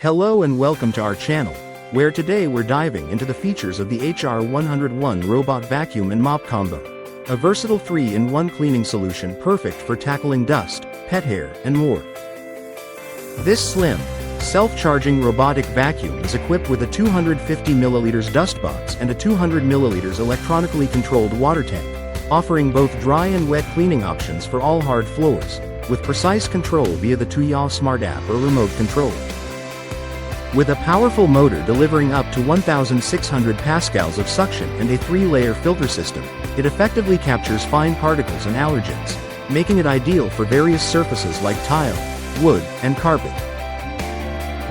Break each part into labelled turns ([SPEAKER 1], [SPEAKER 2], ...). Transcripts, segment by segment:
[SPEAKER 1] Hello and welcome to our channel, where today we're diving into the features of the HR101 robot vacuum and mop combo. A versatile 3-in-1 cleaning solution perfect for tackling dust, pet hair, and more. This slim, self-charging robotic vacuum is equipped with a 250 ml dust box and a 200 ml electronically controlled water tank, offering both dry and wet cleaning options for all hard floors, with precise control via the Tuya Smart app or remote control. With a powerful motor delivering up to 1,600 pascals of suction and a 3-layer filter system, it effectively captures fine particles and allergens, making it ideal for various surfaces like tile, wood, and carpet.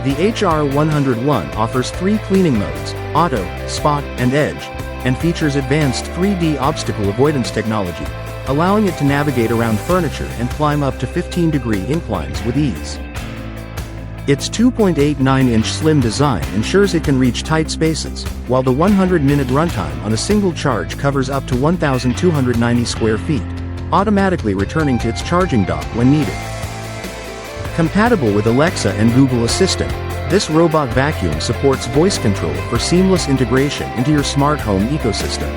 [SPEAKER 1] The HR101 offers 3 cleaning modes: Auto, Spot, and Edge, and features advanced 3D obstacle avoidance technology, allowing it to navigate around furniture and climb up to 15-degree inclines with ease. Its 2.89-inch slim design ensures it can reach tight spaces, while the 100-minute runtime on a single charge covers up to 1,290 square feet, automatically returning to its charging dock when needed. Compatible with Alexa and Google Assistant, this robot vacuum supports voice control for seamless integration into your smart home ecosystem.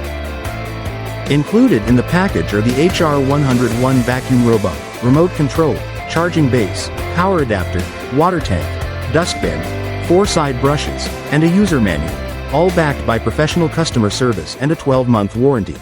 [SPEAKER 1] Included in the package are the HR101 vacuum robot, remote control, charging base, power adapter, water tank, dustbin, 4 side brushes, and a user manual, all backed by professional customer service and a 12-month warranty.